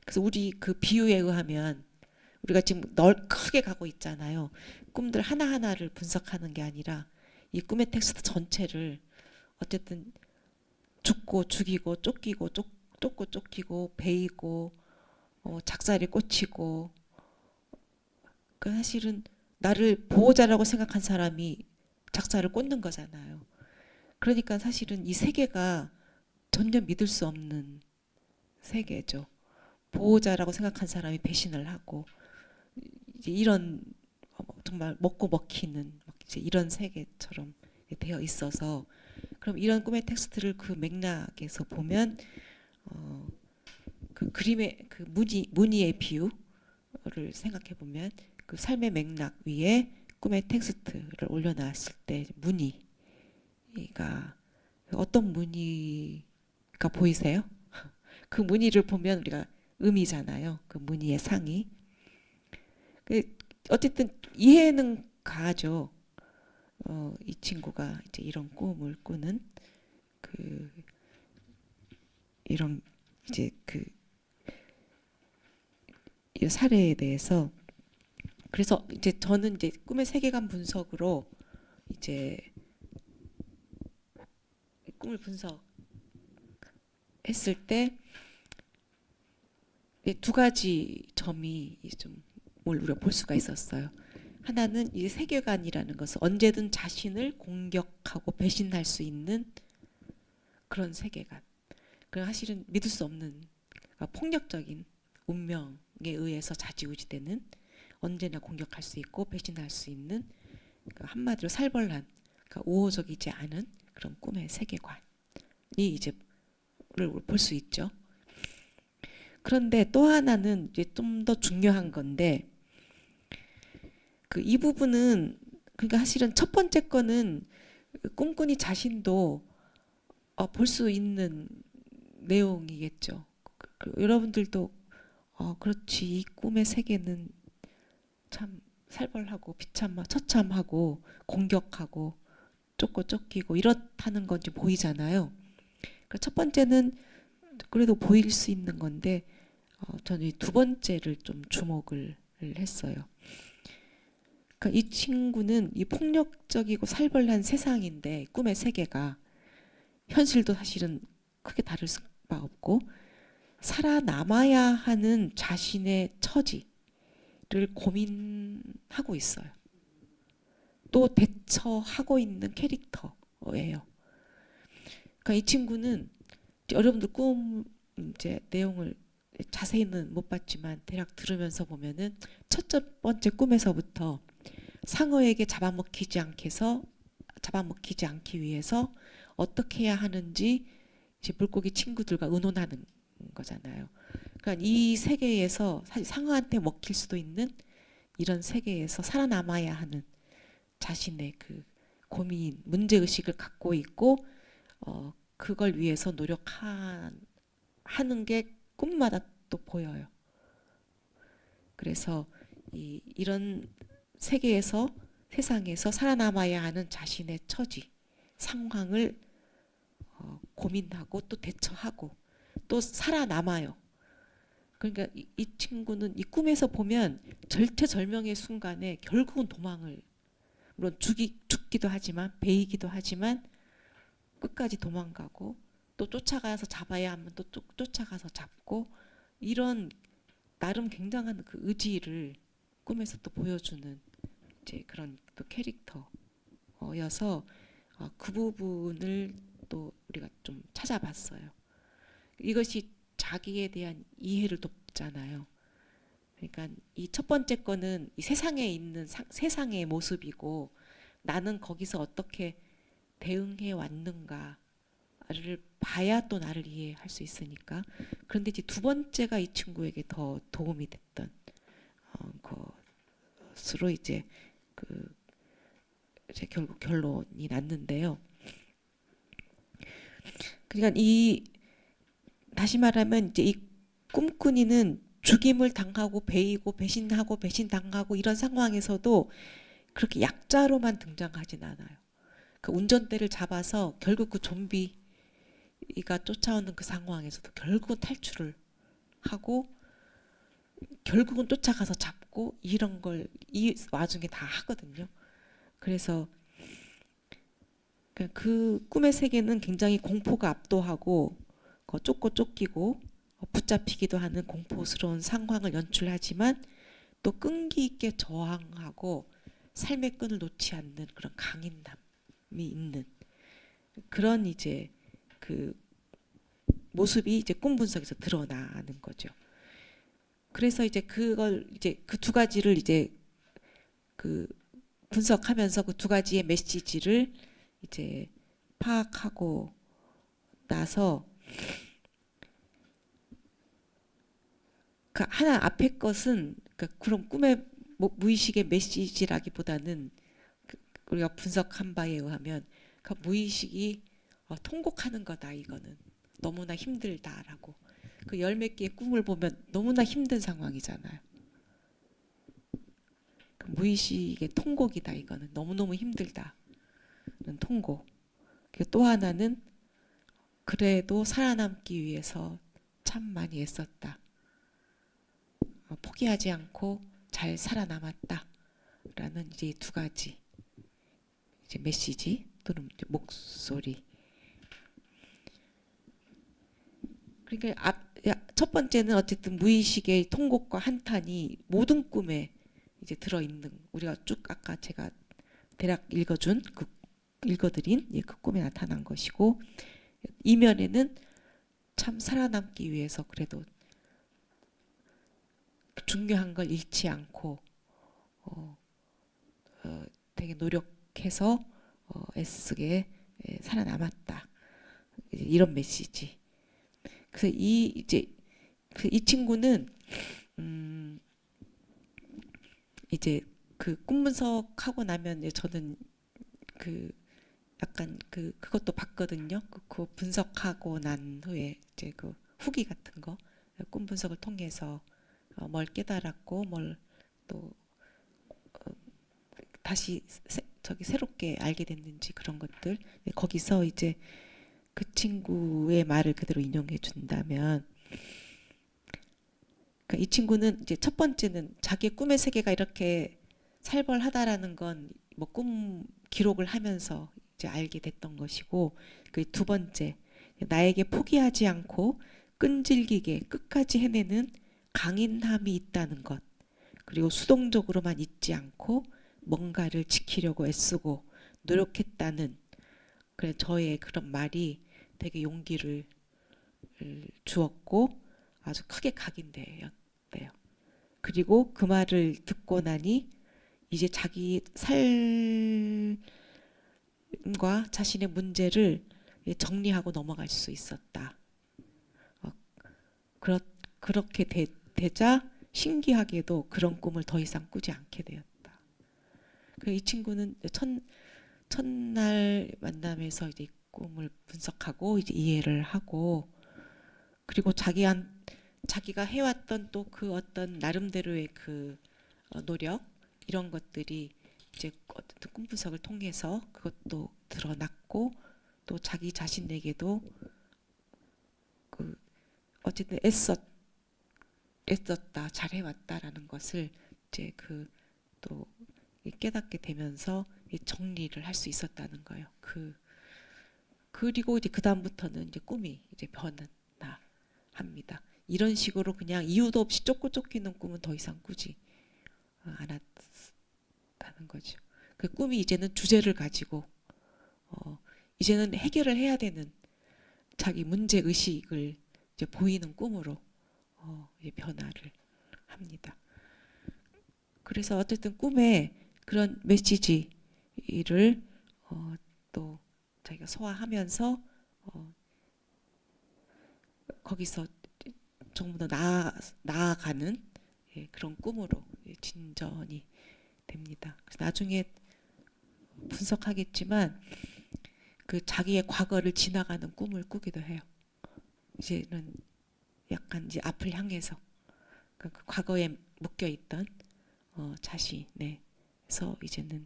그래서 우리 그 비유에 의하면 우리가 지금 크게 가고 있잖아요. 꿈들 하나하나를 분석하는 게 아니라 이 꿈의 텍스트 전체를 어쨌든 죽고 죽이고 쫓기고 쫓고 쫓기고 베이고 작살이 꽂히고 그 사실은 나를 보호자라고 생각한 사람이 작살을 꽂는 거잖아요. 그러니까 사실은 이 세계가 전혀 믿을 수 없는 세계죠. 보호자라고 생각한 사람이 배신을 하고 이제 이런 정말 먹고 먹히는 이제 이런 세계처럼 되어 있어서 그럼 이런 꿈의 텍스트를 그 맥락에서 보면 그 그림의 그 무늬의 비유를 생각해 보면 그 삶의 맥락 위에 꿈의 텍스트를 올려놨을 때 무늬가 어떤 무늬가 보이세요? 그 무늬를 보면 우리가 음이잖아요. 그 무늬의 상이. 어쨌든 이해는 가죠. 이 친구가 이제 이런 꿈을 꾸는 그 이런 이제 그 이 사례에 대해서 그래서 이제 저는 이제 꿈의 세계관 분석으로 이제 꿈을 분석했을 때 두 가지 점이 좀 우리가 볼 수가 있었어요. 하나는 이 세계관이라는 것은 언제든 자신을 공격하고 배신할 수 있는 그런 세계관. 그 사실은 믿을 수 없는 폭력적인 운명에 의해서 좌지우지되는 언제나 공격할 수 있고 배신할 수 있는 한마디로 살벌한 우호적이지 않은 그런 꿈의 세계관이 이제 볼 수 있죠. 그런데 또 하나는 이제 좀 더 중요한 건데 그 이 부분은 그러니까 사실은 첫 번째 거는 꿈꾸니 자신도 볼 수 있는 내용이겠죠. 여러분들도 그렇지 이 꿈의 세계는 참 살벌하고 처참하고 공격하고 쫓고 쫓기고 이렇다는 건지 보이잖아요. 그러니까 첫 번째는 그래도 보일 수 있는 건데 저는 두 번째를 좀 주목을 했어요. 그러니까 이 친구는 이 폭력적이고 살벌한 세상인데 꿈의 세계가 현실도 사실은 크게 다를 수가 없고 살아남아야 하는 자신의 처지를 고민하고 있어요. 또 대처하고 있는 캐릭터예요. 그러니까 이 친구는 여러분들 꿈 이제 내용을 자세히는 못 봤지만 대략 들으면서 보면은 첫 번째 꿈에서부터 상어에게 잡아먹히지 않기 위해서 어떻게 해야 하는지 이제 물고기 친구들과 의논하는 거잖아요. 그러니까 이 세계에서 사실 상어한테 먹힐 수도 있는 이런 세계에서 살아남아야 하는 자신의 그 고민, 문제의식을 갖고 있고 그걸 위해서 노력하는 게 꿈마다 또 보여요. 그래서 이런 세계에서 세상에서 살아남아야 하는 자신의 처지, 상황을 고민하고 또 대처하고 또 살아남아요. 그러니까 이 친구는 이 꿈에서 보면 절체절명의 순간에 결국은 도망을 물론 죽기도 하지만 베이기도 하지만 끝까지 도망가고 또 쫓아가서 잡아야 하면 또 쫓아가서 잡고 이런 나름 굉장한 그 의지를 꿈에서 또 보여주는 이제 그런 또 캐릭터여서 그 부분을 또 우리가 좀 찾아봤어요. 이것이 자기에 대한 이해를 돕잖아요. 그러니까 이 첫 번째 거는 이 세상에 있는 세상의 모습이고 나는 거기서 어떻게 대응해 왔는가를 봐야 또 나를 이해할 수 있으니까. 그런데 이제 두 번째가 이 친구에게 더 도움이 됐던 것으로 이제 결국 결론이 났는데요. 그러니까 다시 말하면 이제 이 꿈꾸니는 죽임을 당하고 베이고 배신하고 배신당하고 이런 상황에서도 그렇게 약자로만 등장하진 않아요. 그 운전대를 잡아서 결국 그 좀비가 쫓아오는 그 상황에서도 결국은 탈출을 하고 결국은 쫓아가서 잡고 이런 걸 이 와중에 다 하거든요. 그래서 그 꿈의 세계는 굉장히 공포가 압도하고 쫓고 쫓기고 붙잡히기도 하는 공포스러운 상황을 연출하지만 또 끈기 있게 저항하고 삶의 끈을 놓지 않는 그런 강인함이 있는 그런 이제 그 모습이 이제 꿈 분석에서 드러나는 거죠. 그래서 이제 그걸 이제 그 두 가지를 이제 그 분석하면서 그 두 가지의 메시지를 이제 파악하고 나서 그 하나 앞에 것은 그런 꿈의 무의식의 메시지라기보다는 우리가 분석한 바에 의하면 그 무의식이 통곡하는 거다. 이거는 너무나 힘들다라고. 그 열 몇 개의 꿈을 보면 너무나 힘든 상황이잖아요. 그 무의식의 통곡이다. 이거는 너무너무 힘들다는 통곡. 또 하나는 그래도 살아남기 위해서 참 많이 애썼다. 포기하지 않고 잘 살아남았다라는 이제 두 가지 이제 메시지 또는 이제 목소리. 그러니까 첫 번째는 어쨌든 무의식의 통곡과 한탄이 모든 꿈에 이제 들어 있는 우리가 쭉 아까 제가 대략 읽어드린 그 꿈에 나타난 것이고 이면에는 참 살아남기 위해서 그래도 중요한 걸 잃지 않고 되게 노력해서 애쓰게 살아남았다. 이런 메시지. 그래서 이 친구는 이제 그 꿈 분석하고 나면 이제 저는 그 약간 그것도 봤거든요. 그 분석하고 난 후에 이제 그 후기 같은 거 꿈 분석을 통해서 뭘 깨달았고 뭘 또 다시 새롭게 알게 됐는지 그런 것들 거기서 이제 그 친구의 말을 그대로 인용해 준다면 그러니까 이 친구는 이제 첫 번째는 자기의 꿈의 세계가 이렇게 살벌하다라는 건 뭐 꿈 기록을 하면서 이제 알게 됐던 것이고 그 두 번째 나에게 포기하지 않고 끈질기게 끝까지 해내는 강인함이 있다는 것 그리고 수동적으로만 있지 않고 뭔가를 지키려고 애쓰고 노력했다는 그래 저의 그런 말이 되게 용기를 주었고 아주 크게 각인돼요. 그리고 그 말을 듣고 나니 이제 자기 삶과 자신의 문제를 정리하고 넘어갈 수 있었다. 그렇게 되자 신기하게도 그런 꿈을 더 이상 꾸지 않게 되었다. 이 친구는 첫날 만남에서 이제 꿈을 분석하고 이제 이해를 하고 그리고 자기가 해왔던 또 그 어떤 나름대로의 그 노력 이런 것들이 이제 어떤 꿈 분석을 통해서 그것도 드러났고 또 자기 자신에게도 그 어쨌든 애썼다 잘해왔다라는 것을 이제 또 깨닫게 되면서 정리를 할 수 있었다는 거예요. 그리고 이제 그 다음부터는 이제 꿈이 이제 변한다 합니다. 이런 식으로 그냥 이유도 없이 쫓고 쫓기는 꿈은 더 이상 꾸지 않았다는 거죠. 그 꿈이 이제는 주제를 가지고 이제는 해결을 해야 되는 자기 문제 의식을 이제 보이는 꿈으로 이제 변화를 합니다. 그래서 어쨌든 꿈에 그런 메시지를 또 자기가 소화하면서 거기서 조금 더 나아가는 그런 꿈으로 진전이 됩니다. 그래서 나중에 분석하겠지만 그 자기의 과거를 지나가는 꿈을 꾸기도 해요. 이제는 약간 이제 앞을 향해서 그 과거에 묶여 있던 자신에서 이제는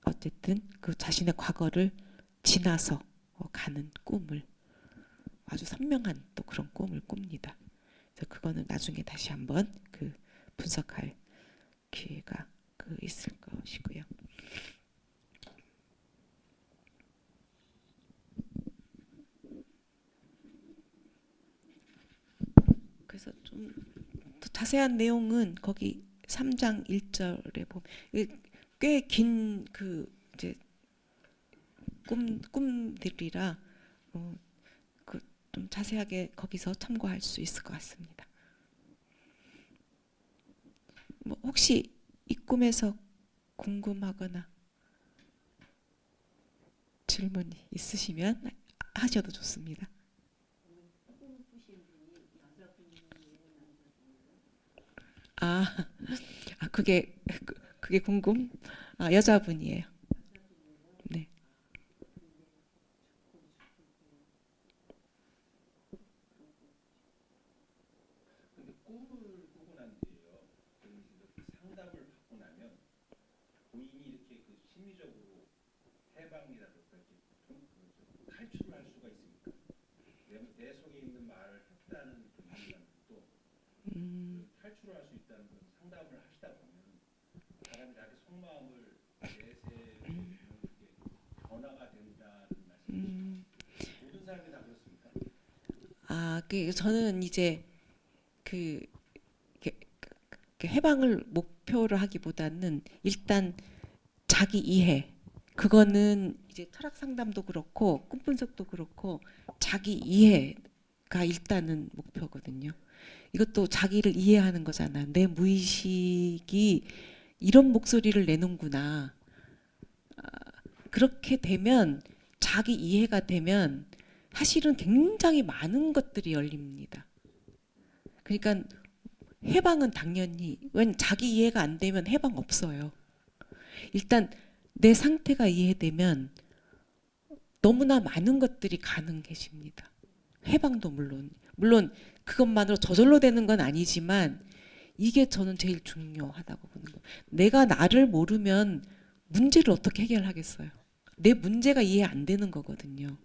어쨌든 그 자신의 과거를 지나서 가는 꿈을 아주 선명한 또 그런 꿈을 꿉니다. 그래서 그거는 나중에 다시 한번 그 분석할 기회가 있을 것이고요. 그래서 좀 더 자세한 내용은 거기 3장 1절에 보면 꽤 긴 그 이제 꿈들이라 그 좀 자세하게 거기서 참고할 수 있을 것 같습니다. 뭐 혹시 이 꿈에서 궁금하거나 질문이 있으시면 하셔도 좋습니다. 아, 그게 궁금? 아, 여자분이에요. 네. 근데 꿈을 꾸고 난 뒤에요. 이렇게 상담을 받고 나면 본인이 이렇게 그 심리적으로 해방이라든가 이렇게 좀 탈출을 할 수가 있습니까? 내 속에 있는 말을 했다는 그 인간도 탈출을 할 수 있다는 그 상담을 하시다 보면 사람이 자기 속마음을 내세우고 그게 변화가 된다는 말씀이시죠? 모든 사람이 다 그렇습니까? 아, 저는 이제 그 해방을 목표로 하기보다는 일단 자기 이해, 그거는 이제 철학 상담도 그렇고 꿈 분석도 그렇고 자기 이해가 일단은 목표거든요. 이것도 자기를 이해하는 거잖아. 내 무의식이 이런 목소리를 내는구나. 그렇게 되면 자기 이해가 되면 사실은 굉장히 많은 것들이 열립니다. 그러니까 해방은 당연히, 왜 자기 이해가 안 되면 해방 없어요. 일단 내 상태가 이해되면 너무나 많은 것들이 가능해집니다. 해방도 물론 그것만으로 저절로 되는 건 아니지만 이게 저는 제일 중요하다고 보는 거예요. 내가 나를 모르면 문제를 어떻게 해결하겠어요? 내 문제가 이해 안 되는 거거든요.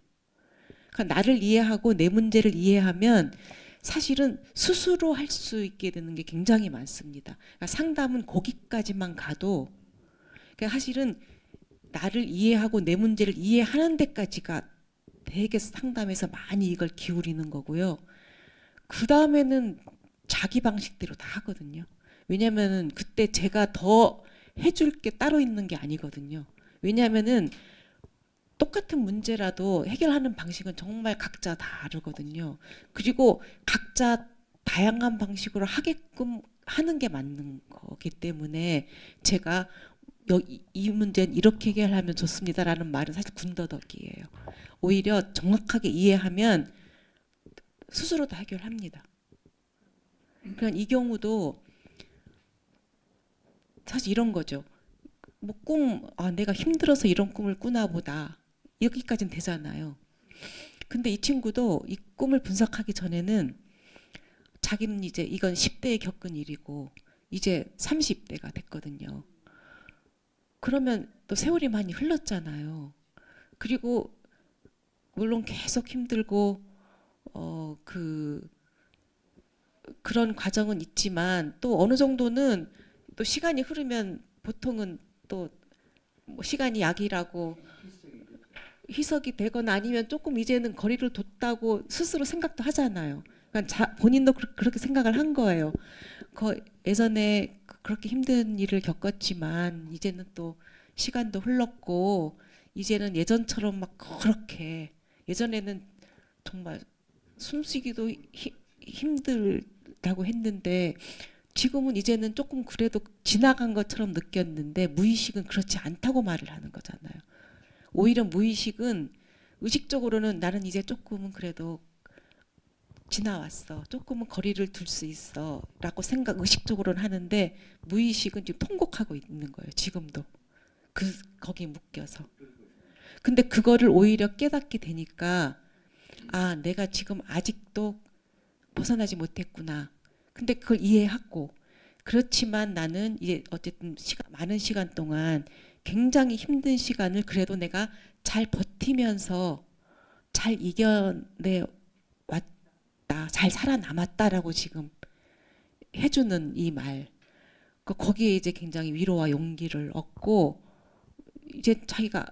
그러니까 나를 이해하고 내 문제를 이해하면 사실은 스스로 할 수 있게 되는 게 굉장히 많습니다. 그러니까 상담은 거기까지만 가도 그러니까 사실은 나를 이해하고 내 문제를 이해하는 데까지가 되게 상담에서 많이 이걸 기울이는 거고요. 그 다음에는 자기 방식대로 다 하거든요. 왜냐면은 그때 제가 더 해줄 게 따로 있는 게 아니거든요. 왜냐면은 똑같은 문제라도 해결하는 방식은 정말 각자 다르거든요. 그리고 각자 다양한 방식으로 하게끔 하는 게 맞는 거기 때문에 제가 이 문제는 이렇게 해결하면 좋습니다라는 말은 사실 군더더기예요. 오히려 정확하게 이해하면 스스로 다 해결합니다. 그냥 이 경우도 사실 이런 거죠. 뭐 내가 힘들어서 이런 꿈을 꾸나 보다. 여기까지는 되잖아요. 근데 이 친구도 이 꿈을 분석하기 전에는 자기는 이제 이건 10대에 겪은 일이고 이제 30대가 됐거든요. 그러면 또 세월이 많이 흘렀잖아요. 그리고 물론 계속 힘들고 그런 과정은 있지만 또 어느 정도는 또 시간이 흐르면 보통은 또 뭐 시간이 약이라고 희석이 되거나 아니면 조금 이제는 거리를 뒀다고 스스로 생각도 하잖아요. 그러니까 본인도 그렇게 생각을 한 거예요. 예전에 그렇게 힘든 일을 겪었지만 이제는 또 시간도 흘렀고 이제는 예전처럼 막 그렇게 예전에는 정말 숨쉬기도 힘들다고 했는데 지금은 이제는 조금 그래도 지나간 것처럼 느꼈는데 무의식은 그렇지 않다고 말을 하는 거잖아요. 오히려 무의식은 의식적으로는 나는 이제 조금은 그래도 지나왔어. 조금은 거리를 둘 수 있어. 라고 의식적으로는 하는데 무의식은 지금 통곡하고 있는 거예요. 지금도. 거기 묶여서. 근데 그거를 오히려 깨닫게 되니까 내가 지금 아직도 벗어나지 못했구나. 근데 그걸 이해하고 그렇지만 나는 이제 어쨌든 많은 시간 동안 굉장히 힘든 시간을 그래도 내가 잘 버티면서 잘 이겨내 왔다. 잘 살아남았다라고 지금 해주는 이 말, 거기에 이제 굉장히 위로와 용기를 얻고 이제 자기가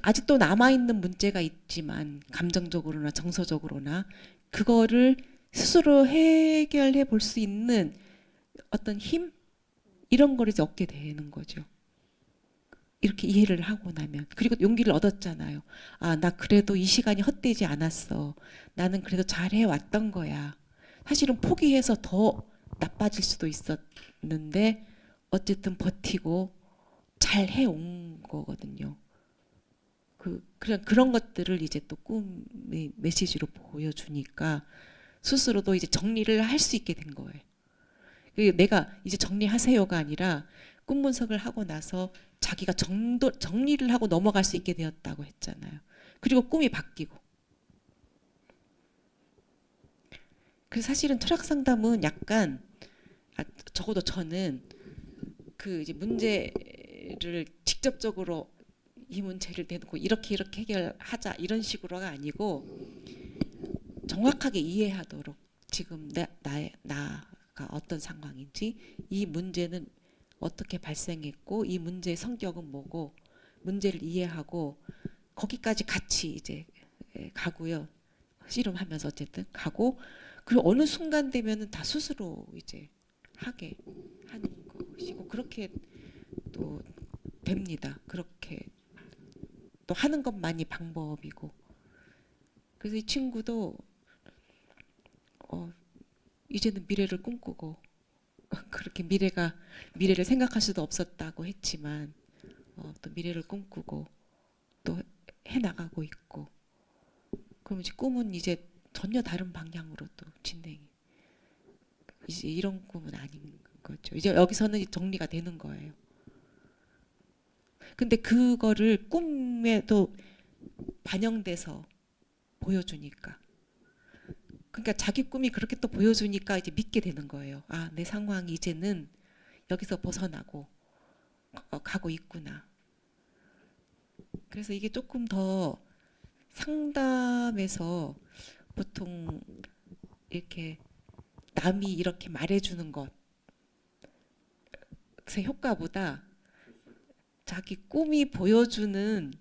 아직도 남아 있는 문제가 있지만 감정적으로나 정서적으로나 그거를 스스로 해결해 볼 수 있는 어떤 힘 이런 걸 이제 얻게 되는 거죠. 이렇게 이해를 하고 나면. 그리고 용기를 얻었잖아요. 아, 나 그래도 이 시간이 헛되지 않았어. 나는 그래도 잘해 왔던 거야. 사실은 포기해서 더 나빠질 수도 있었는데 어쨌든 버티고 잘 해온 거거든요. 그런 것들을 이제 또 꿈의 메시지로 보여주니까 스스로도 이제 정리를 할 수 있게 된 거예요. 내가 이제 정리하세요가 아니라 꿈 분석을 하고 나서 자기가 정리를 하고 넘어갈 수 있게 되었다고 했잖아요. 그리고 꿈이 바뀌고. 그래서 사실은 철학 상담은 약간 적어도 저는 그 이제 문제를 직접적으로 이 문제를 대놓고 이렇게 해결하자 이런 식으로가 아니고 정확하게 이해하도록 지금 나가 어떤 상황인지 이 문제는 어떻게 발생했고 이 문제의 성격은 뭐고 문제를 이해하고 거기까지 같이 이제 가고요. 씨름하면서 어쨌든 가고 그리고 어느 순간 되면은 다 스스로 이제 하게 하는 것이고 그렇게 또 됩니다. 그렇게 또 하는 것만이 방법이고 그래서 이 친구도 이제는 미래를 꿈꾸고 그렇게 미래를 생각할 수도 없었다고 했지만 또 미래를 꿈꾸고 또 해나가고 있고 그럼 이제 꿈은 이제 전혀 다른 방향으로 또 진행이 이제 이런 꿈은 아닌 거죠. 이제 여기서는 정리가 되는 거예요. 근데 그거를 꿈에도 반영돼서 보여주니까 그러니까 자기 꿈이 그렇게 또 보여주니까 이제 믿게 되는 거예요. 아, 내 상황이 이제는 여기서 벗어나고 가고 있구나. 그래서 이게 조금 더 상담에서 보통 이렇게 남이 이렇게 말해주는 것의 효과보다 자기 꿈이 보여주는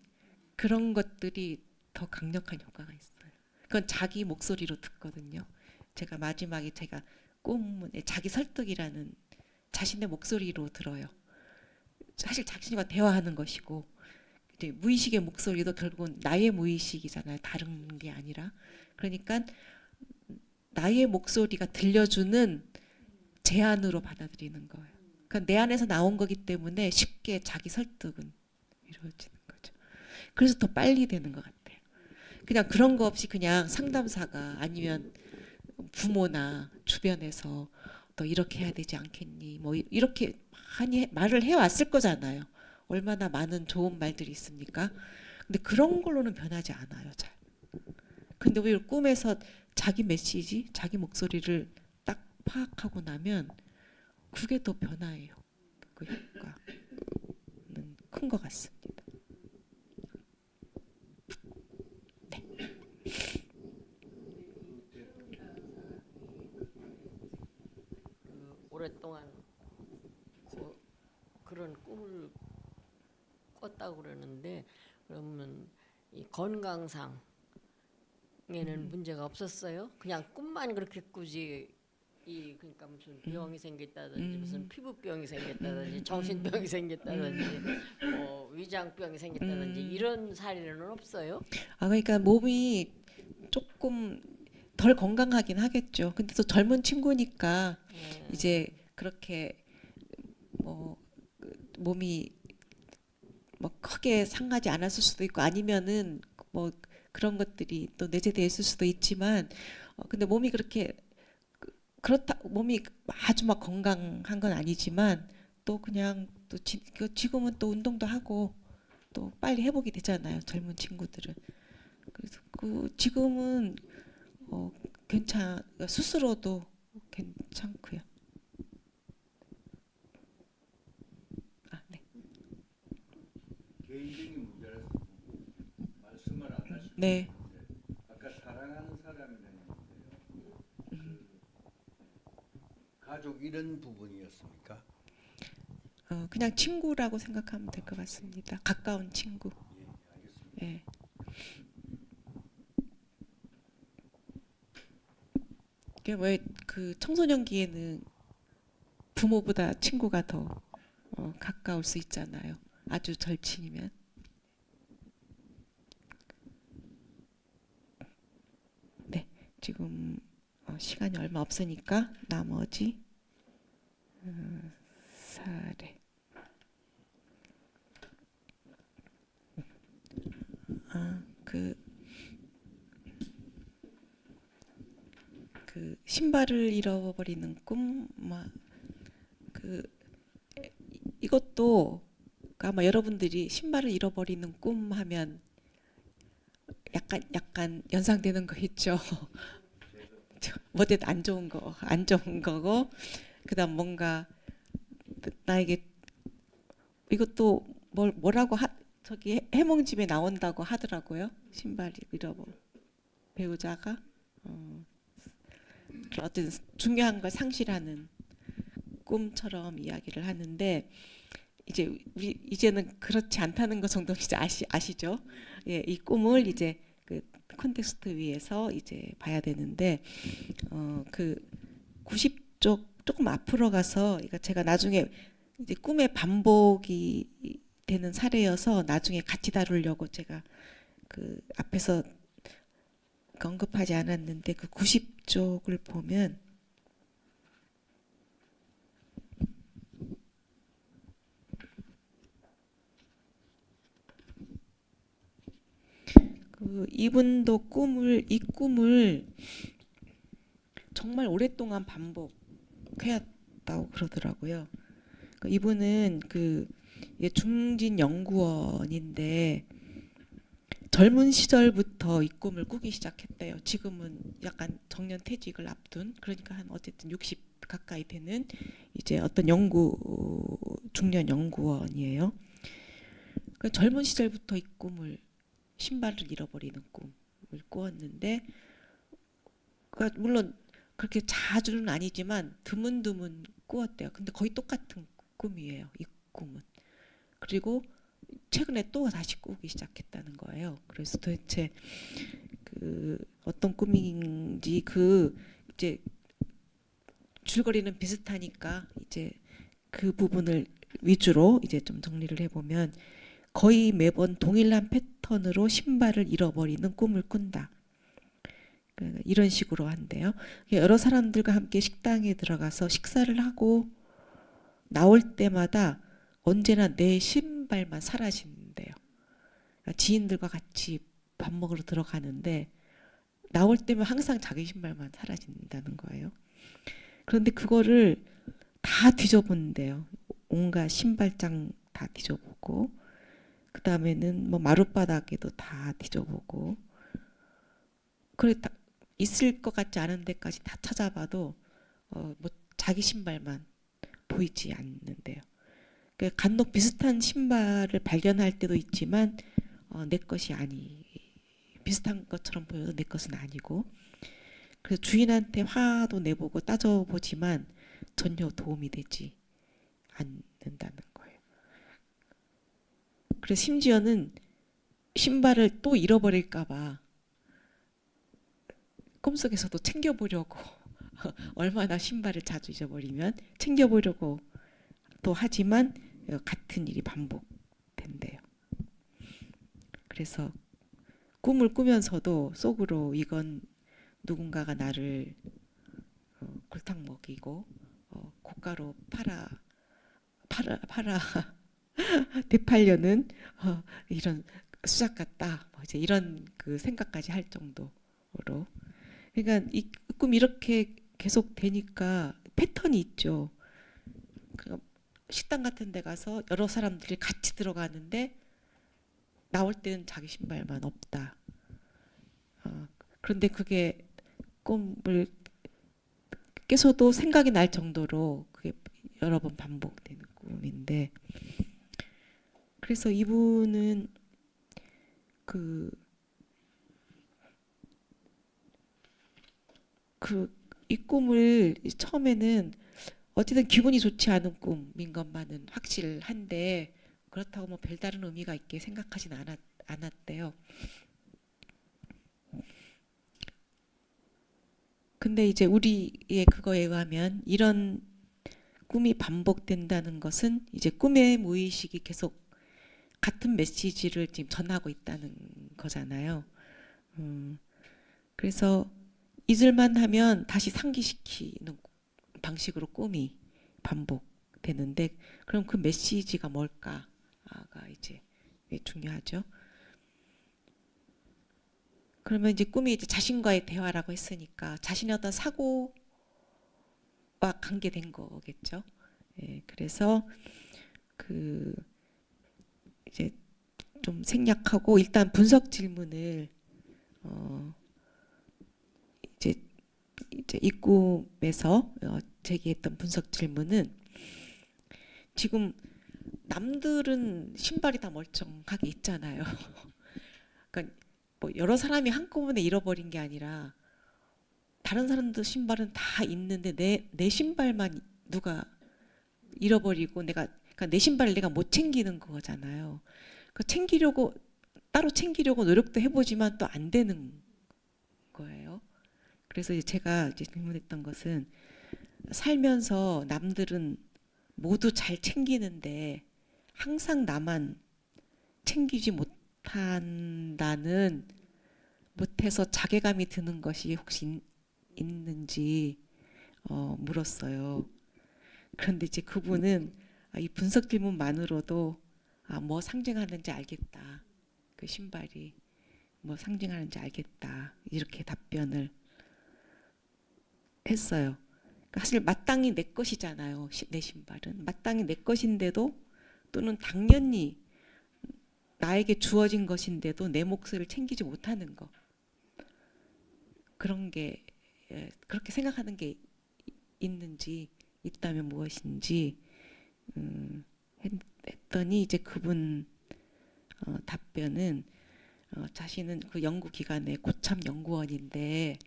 그런 것들이 더 강력한 효과가 있어요. 그건 자기 목소리로 듣거든요. 제가 마지막에 제가 꿈은 자기 설득이라는 자신의 목소리로 들어요. 사실 자신과 대화하는 것이고 이제 무의식의 목소리도 결국은 나의 무의식이잖아요. 다른 게 아니라. 그러니까 나의 목소리가 들려주는 제안으로 받아들이는 거예요. 그러니까 내 안에서 나온 거기 때문에 쉽게 자기 설득은 이루어지는 거죠. 그래서 더 빨리 되는 것 같아요. 그냥 그런 거 없이 그냥 상담사가 아니면 부모나 주변에서 너 이렇게 해야 되지 않겠니? 뭐 이렇게 많이 말을 해왔을 거잖아요. 얼마나 많은 좋은 말들이 있습니까? 근데 그런 걸로는 변하지 않아요, 잘. 근데 오히려 꿈에서 자기 메시지, 자기 목소리를 딱 파악하고 나면 그게 더 변화예요. 그 효과는 큰 것 같습니다. 네. 오랫동안 그런 꿈을 꿨다고 그러는데 그러면 이 건강상에는 문제가 없었어요? 그냥 꿈만 그렇게 꾸지 그러니까 무슨 병이 생겼다든지 무슨 피부병이 생겼다든지 정신병이 생겼다든지 위장병이 생겼다든지 이런 사례는 없어요? 그러니까 몸이 조금 덜 건강하긴 하겠죠. 근데 또 젊은 친구니까 이제 그렇게 몸이 뭐 크게 상하지 않았을 수도 있고 아니면은 뭐 그런 것들이 또 내재되어 있을 수도 있지만 근데 몸이 그렇게 그렇다 몸이 아주 막 건강한 건 아니지만 또 그냥 또 지금은 또 운동도 하고 또 빨리 회복이 되잖아요. 젊은 친구들은. 그래서 지금은 스스로도 괜찮고요. 네. 개인적인 문제라서 말씀을 안 하시고 네. 아까 사랑하는 사람이라는 건데요. 가족 이런 부분이었습니까? 그냥 친구라고 생각하면 될 것 같습니다. 가까운 친구. 예, 알겠습니다. 예. 이게 왜 그 청소년기에는 부모보다 친구가 더 가까울 수 있잖아요. 아주 절친이면. 네, 지금 시간이 얼마 없으니까 나머지 사례. 그 신발을 잃어버리는 꿈, 그 이것도 아마 여러분들이 신발을 잃어버리는 꿈 하면 약간 연상되는 거 있죠. 뭐든 안 좋은 거고, 그다음 뭔가 나에게 이것도 뭐라고 저기 해몽집에 나온다고 하더라고요. 신발 잃어버 배우자가 어떤 중요한 걸 상실하는 꿈처럼 이야기를 하는데 이제는 그렇지 않다는 것 정도는 이제 아시죠? 예, 이 꿈을 이제 그 콘텍스트 위에서 이제 봐야 되는데 그 90쪽 조금 앞으로 가서 그러니까 제가 나중에 이제 꿈의 반복이 되는 사례여서 나중에 같이 다루려고 제가 그 앞에서 언급하지 않았는데 그 90쪽을 보면 그 이분도 이 꿈을 정말 오랫동안 반복해왔다고 그러더라고요. 이분은 이게 중진 연구원인데 젊은 시절부터 이 꿈을 꾸기 시작했대요. 지금은 약간 정년 퇴직을 앞둔 그러니까 한 어쨌든 60 가까이 되는 이제 어떤 중년 연구원이에요. 젊은 시절부터 이 꿈을 신발을 잃어버리는 꿈을 꾸었는데 물론 그렇게 자주는 아니지만 드문드문 꾸었대요. 근데 거의 똑같은 꿈이에요. 이 꿈은. 그리고 최근에 또 다시 꾸기 시작했다는 거예요. 그래서 도대체 그 어떤 꿈인지 이제 줄거리는 비슷하니까 이제 그 부분을 위주로 이제 좀 정리를 해보면 거의 매번 동일한 패턴으로 신발을 잃어버리는 꿈을 꾼다. 이런 식으로 한대요. 여러 사람들과 함께 식당에 들어가서 식사를 하고 나올 때마다 언제나 내 신발만 사라진대요. 지인들과 같이 밥 먹으러 들어가는데 나올 때면 항상 자기 신발만 사라진다는 거예요. 그런데 그거를 다 뒤져본대요. 온갖 신발장 다 뒤져보고 그 다음에는 뭐 마룻바닥에도 다 뒤져보고 그래 있을 것 같지 않은 데까지 다 찾아봐도 뭐 자기 신발만 보이지 않는데요. 간혹 비슷한 신발을 발견할 때도 있지만 내 것이 비슷한 것처럼 보여도 내 것은 아니고 그래서 주인한테 화도 내보고 따져보지만 전혀 도움이 되지 않는다는 거예요. 그래서 심지어는 신발을 또 잃어버릴까 봐 꿈속에서도 챙겨보려고 얼마나 신발을 자주 잊어버리면 챙겨보려고 또 하지만 같은 일이 반복된대요. 그래서 꿈을 꾸면서도 속으로 이건 누군가가 나를 골탕 먹이고 고가로 팔아 되팔려는 이런 수작 같다. 뭐 이제 이런 그 생각까지 할 정도로. 그러니까 이 꿈 이렇게 계속 되니까 패턴이 있죠. 식당 같은 데 가서 여러 사람들이 같이 들어가는데 나올 때는 자기 신발만 없다. 그런데 그게 꿈을 깨서도 생각이 날 정도로 그게 여러 번 반복되는 꿈인데 그래서 이분은 이 꿈을 처음에는 어쨌든 기분이 좋지 않은 꿈인 것만은 확실한데 그렇다고 뭐 별다른 의미가 있게 생각하진 않았대요. 근데 이제 우리의 그거에 의하면 이런 꿈이 반복된다는 것은 이제 꿈의 무의식이 계속 같은 메시지를 지금 전하고 있다는 거잖아요. 그래서 잊을만 하면 다시 상기시키는 방식으로 꿈이 반복되는데 그럼 그 메시지가 뭘까가 이제 중요하죠. 그러면 이제 꿈이 이제 자신과의 대화라고 했으니까 자신의 어떤 사고와 관계된 거겠죠. 예, 그래서 그 이제 좀 생략하고 일단 분석 질문을 이제 이 꿈에서 제기했던 분석 질문은 지금 남들은 신발이 다 멀쩡하게 있잖아요. 그러니까 뭐 여러 사람이 한꺼번에 잃어버린 게 아니라 다른 사람도 신발은 다 있는데 내 신발만 누가 잃어버리고 그러니까 내 신발을 내가 못 챙기는 거잖아요. 그 따로 챙기려고 노력도 해보지만 또 안 되는 거예요. 그래서 이제 제가 이제 질문했던 것은 살면서 남들은 모두 잘 챙기는데 항상 나만 챙기지 못해서 자괴감이 드는 것이 혹시 있는지 물었어요. 그런데 이제 그분은 이 분석 질문만으로도 뭐 상징하는지 알겠다. 그 신발이 뭐 상징하는지 알겠다. 이렇게 답변을 했어요. 그러니까 사실 마땅히 내 것이잖아요. 내 신발은 마땅히 내 것인데도 또는 당연히 나에게 주어진 것인데도 내 몫을 챙기지 못하는 거. 그런 게 그렇게 생각하는 게 있는지 있다면 무엇인지 했더니 이제 그분 답변은 자신은 그 연구기관의 고참 연구원인데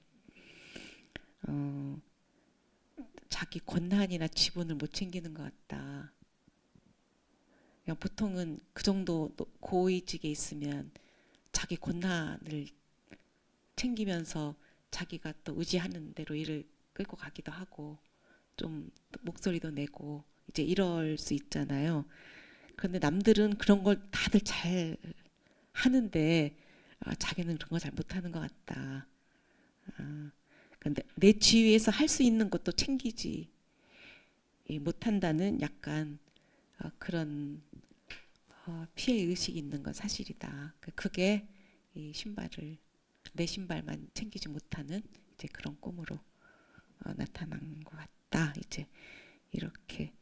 자기 권한이나 지분을 못 챙기는 것 같다. 그냥 보통은 그 정도 고위직에 있으면 자기 권한을 챙기면서 자기가 또 의지하는 대로 일을 끌고 가기도 하고 좀 목소리도 내고 이제 이럴 수 있잖아요. 그런데 남들은 그런 걸 다들 잘 하는데 자기는 그런 거 잘 못하는 것 같다. 근데 내 지위에서 할 수 있는 것도 챙기지 못한다는 약간 그런 피해 의식이 있는 건 사실이다. 그게 이 내 신발만 챙기지 못하는 이제 그런 꿈으로 나타난 것 같다. 이제 이렇게.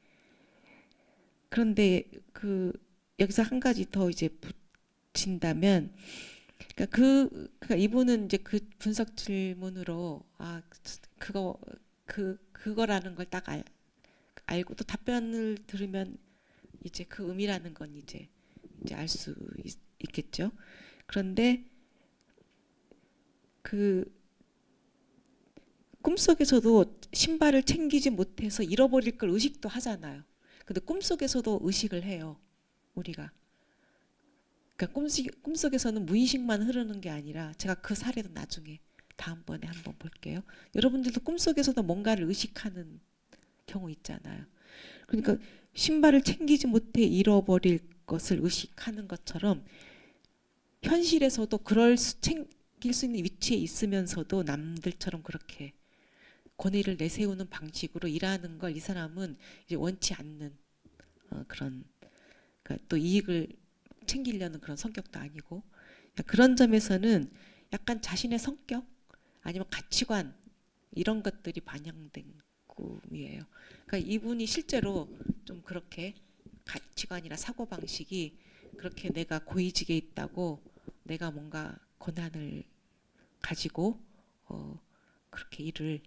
그런데 여기서 한 가지 더 이제 붙인다면, 그러니까 이분은 이제 그 분석 질문으로 그거라는 걸 딱 알고 또 답변을 들으면 이제 그 의미라는 건 이제 알 수 있겠죠. 그런데 그 꿈속에서도 신발을 챙기지 못해서 잃어버릴 걸 의식도 하잖아요. 근데 꿈속에서도 의식을 해요, 우리가. 그러니까 꿈속에서는 무의식만 흐르는 게 아니라 제가 그 사례도 나중에 다음번에 한번 볼게요. 여러분들도 꿈속에서도 뭔가를 의식하는 경우 있잖아요. 그러니까 신발을 챙기지 못해 잃어버릴 것을 의식하는 것처럼 현실에서도 챙길 수 있는 위치에 있으면서도 남들처럼 그렇게 권위를 내세우는 방식으로 일하는 걸 이 사람은 이제 원치 않는 그런, 그러니까 또 이익을 챙기려는 그런 성격도 아니고, 그런 점에서는 약간 자신의 성격 아니면 가치관 이런 것들이 반영된 꿈이에요. 그러니까 이분이 실제로 좀 그렇게 가치관이나 사고방식이 그렇게 내가 고위직에 있다고 내가 뭔가 권한을 가지고 그렇게 일을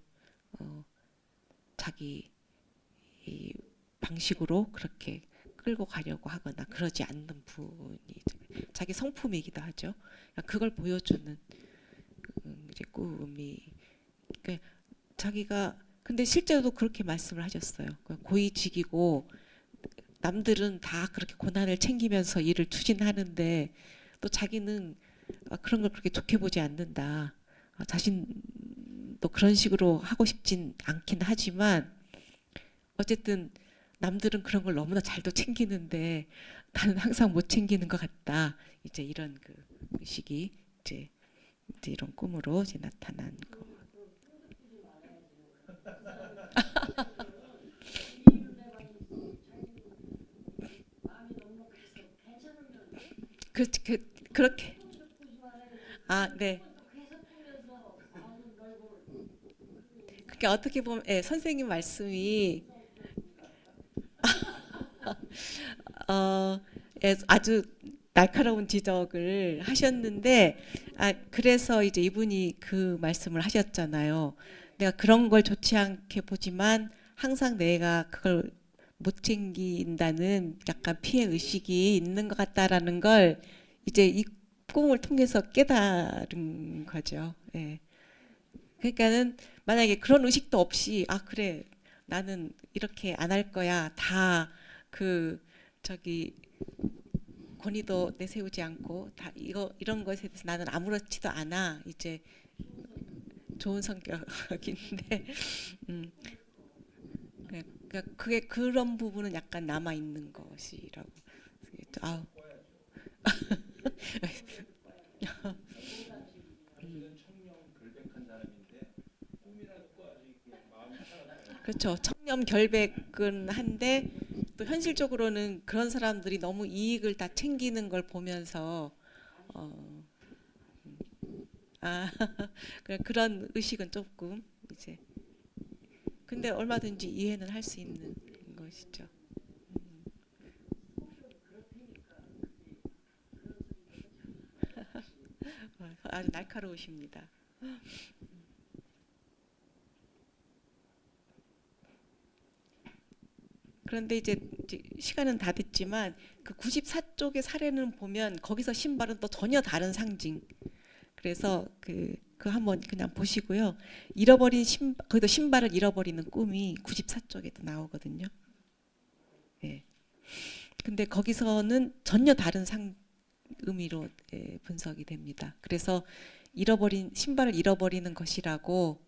자기 이 방식으로 그렇게 끌고 가려고 하거나 그러지 않는 분이 자기 성품이기도 하죠. 그걸 보여주는 이제 꿈이, 그러니까 자기가 근데 실제로도 그렇게 말씀을 하셨어요. 고위직이고 남들은 다 그렇게 고난을 챙기면서 일을 추진하는데 또 자기는 그런 걸 그렇게 좋게 보지 않는다. 자신도 그런 식으로 하고 싶진 않긴 하지만 어쨌든 남들은 그런 걸 너무나 잘도 챙기는데 나는 항상 못 챙기는 것 같다. 이제 이런 그 의식이 이제 이런 꿈으로 이제 나타난 거. 그렇게 네. 그게 어떻게 보면 선생님 말씀이 아주 날카로운 지적을 하셨는데 그래서 이제 이분이 그 말씀을 하셨잖아요. 내가 그런 걸 좋지 않게 보지만 항상 내가 그걸 못 챙긴다는 약간 피해 의식이 있는 것 같다라는 걸 이제 이 꿈을 통해서 깨달은 거죠. 예. 그러니까는 만약에 그런 의식도 없이 그래 나는 이렇게 안 할 거야 다 저기 권위도 내세우지 않고 다 이런 것에 대해서 나는 아무렇지도 않아 이제 좋은 성격인데 그러니까 그게 그런 부분은 약간 남아 있는 것이라고. 그렇죠. 청렴결백은 한데 또 현실적으로는 그런 사람들이 너무 이익을 다 챙기는 걸 보면서 그런 의식은 조금 이제 근데 얼마든지 이해는 할 수 있는 것이죠. 아주 날카로우십니다. 그런데 이제 시간은 다 됐지만 그 94쪽의 사례는 보면 거기서 신발은 또 전혀 다른 상징. 그래서 그 한번 그냥 보시고요. 거기도 신발을 잃어버리는 꿈이 94쪽에도 나오거든요. 예. 근데 거기서는 전혀 다른 의미로 분석이 됩니다. 그래서 신발을 잃어버리는 것이라고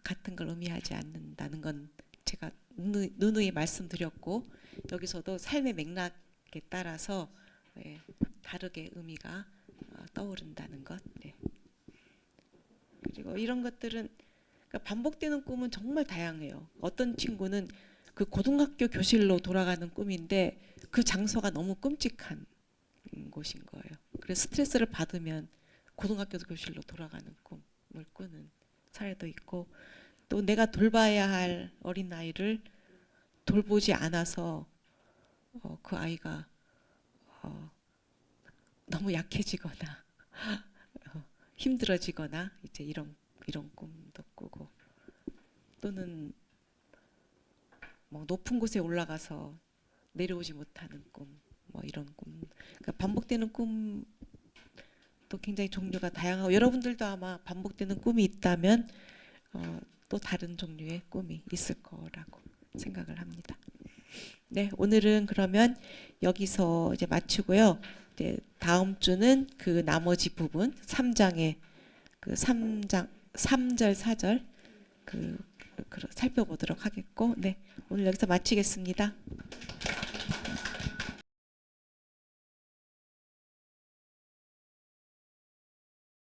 같은 걸 의미하지 않는다는 건 제가 누누이 말씀드렸고 여기서도 삶의 맥락에 따라서 다르게 의미가 떠오른다는 것. 네. 그리고 이런 것들은 그러니까 반복되는 꿈은 정말 다양해요. 어떤 친구는 그 고등학교 교실로 돌아가는 꿈인데 그 장소가 너무 끔찍한 곳인 거예요. 그래서 스트레스를 받으면 고등학교 교실로 돌아가는 꿈을 꾸는 사례도 있고 또 내가 돌봐야 할 어린아이를 돌보지 않아서 그 아이가 너무 약해지거나 힘들어지거나 이제 이런 꿈도 꾸고 또는 뭐 높은 곳에 올라가서 내려오지 못하는 꿈 뭐 이런 꿈. 그러니까 반복되는 꿈도 굉장히 종류가 다양하고 여러분들도 아마 반복되는 꿈이 있다면 또 다른 종류의 꿈이 있을 거라고 생각을 합니다. 네, 오늘은 그러면 여기서 이제 마치고요. 이제 다음 주는 그 나머지 부분 3장의 그 3절 4절 살펴보도록 하겠고, 네, 오늘 여기서 마치겠습니다.